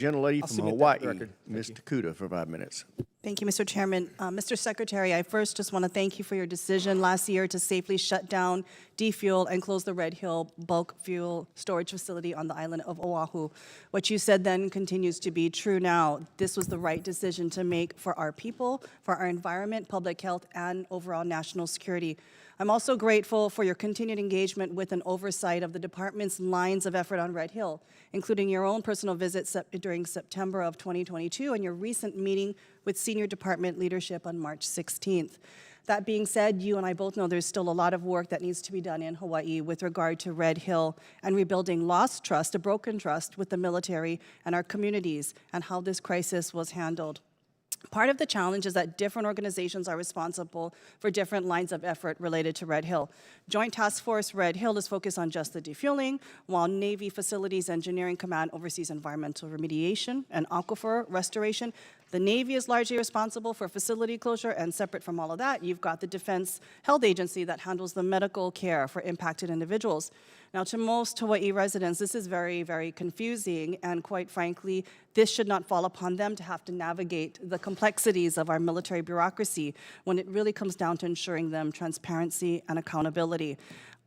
Gentlelady I'll from submit that to the Hawaii, record. Ms. Tokuda, for 5 minutes. Thank you, Mr. Chairman. Mr. Secretary, I first just want to thank you for your decision last year to safely shut down, defuel, and close the Red Hill bulk fuel storage facility on the island of Oahu. What you said then continues to be true now. This was the right decision to make for our people, for our environment, public health, and overall national security. I'm also grateful for your continued engagement with and oversight of the department's lines of effort on Red Hill, including your own personal visit during September of 2022 and your recent meeting with senior department leadership on March 16th. That being said, you and I both know there's still a lot of work that needs to be done in Hawaii with regard to Red Hill and rebuilding lost trust, a broken trust with the military and our communities and how this crisis was handled. Part of the challenge is that different organizations are responsible for different lines of effort related to Red Hill. Joint Task Force Red Hill is focused on just the defueling, while Navy Facilities Engineering Command oversees environmental remediation and aquifer restoration. The Navy is largely responsible for facility closure, and separate from all of that, you've got the Defense Health Agency that handles the medical care for impacted individuals. Now, to most Hawaii residents, this is very, very confusing, and quite frankly, this should not fall upon them to have to navigate the complexities of our military bureaucracy when it really comes down to ensuring them transparency and accountability.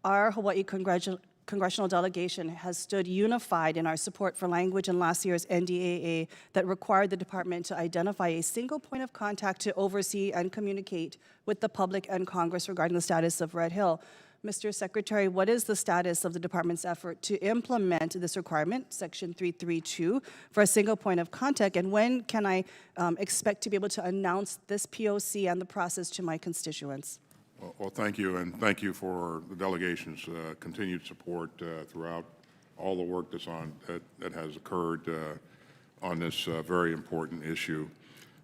Our Hawaii Congressional delegation has stood unified in our support for language in last year's NDAA that required the department to identify a single point of contact to oversee and communicate with the public and Congress regarding the status of Red Hill. Mr. Secretary, what is the status of the department's effort to implement this requirement, Section 332, for a single point of contact, and when can I expect to be able to announce this POC and the process to my constituents? Well, thank you, and thank you for the delegation's continued support throughout all the work that has occurred on this very important issue.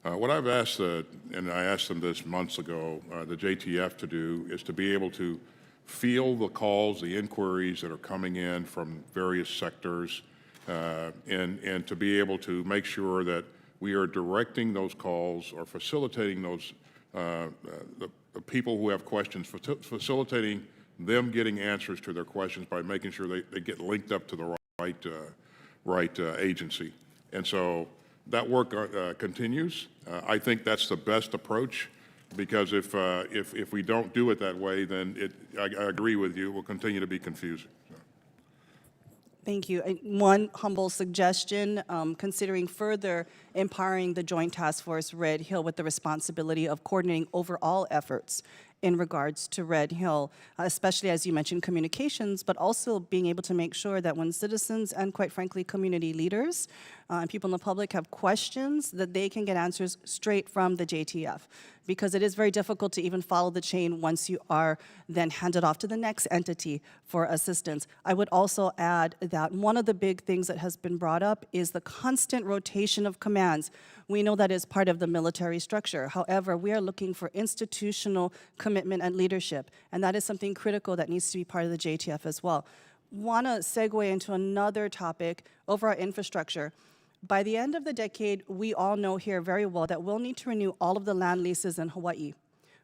What I've asked, and I asked them this months ago, the JTF to do, is to be able to field the calls, the inquiries that are coming in from various sectors, and to be able to make sure that we are directing those calls or facilitating those the people who have questions, facilitating them getting answers to their questions by making sure they get linked up to the right agency. And so that work continues. I think that's the best approach, because if we don't do it that way, then I agree with you, it will continue to be confusing. Thank you. One humble suggestion, considering further empowering the Joint Task Force Red Hill with the responsibility of coordinating overall efforts in regards to Red Hill, especially as you mentioned communications, but also being able to make sure that when citizens and quite frankly community leaders and people in the public have questions, that they can get answers straight from the JTF, because it is very difficult to even follow the chain once you are then handed off to the next entity for assistance. I would also add that one of the big things that has been brought up is the constant rotation of commands. We know that is part of the military structure. However, we are looking for institutional commitment and leadership, and that is something critical that needs to be part of the JTF as well. Want to segue into another topic over our infrastructure. By the end of the decade, we all know here very well that we'll need to renew all of the land leases in Hawaii.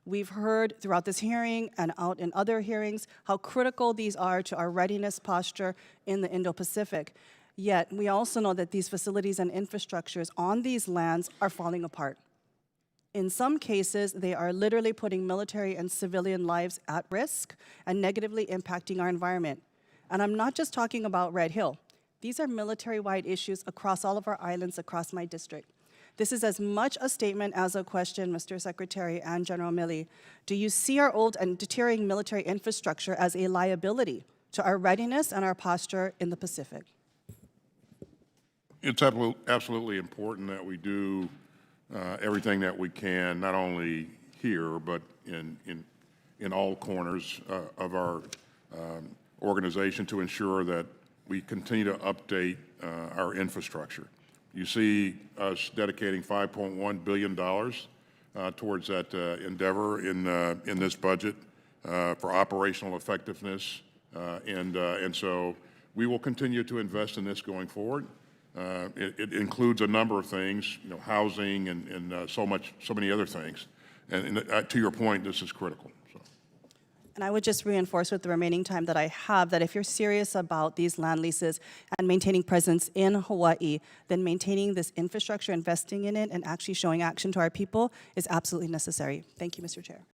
We've heard throughout this hearing and out in other hearings how critical these are to our readiness posture in the Indo-Pacific. Yet, we also know that these facilities and infrastructures on these lands are falling apart. In some cases, they are literally putting military and civilian lives at risk and negatively impacting our environment. And I'm not just talking about Red Hill. These are military-wide issues across all of our islands, across my district. This is as much a statement as a question, Mr. Secretary and General Milley. Do you see our old and deteriorating military infrastructure as a liability to our readiness and our posture in the Pacific? It's absolutely important that we do everything that we can, not only here, but in all corners of our organization, to ensure that we continue to update our infrastructure. You see us dedicating $5.1 billion towards that endeavor in this budget for operational effectiveness, and so we will continue to invest in this going forward. It includes a number of things, you know, housing and so many other things. And to your point, this is critical. So. And I would just reinforce with the remaining time that I have that if you're serious about these land leases and maintaining presence in Hawaii, then maintaining this infrastructure, investing in it, and actually showing action to our people is absolutely necessary. Thank you, Mr. Chair.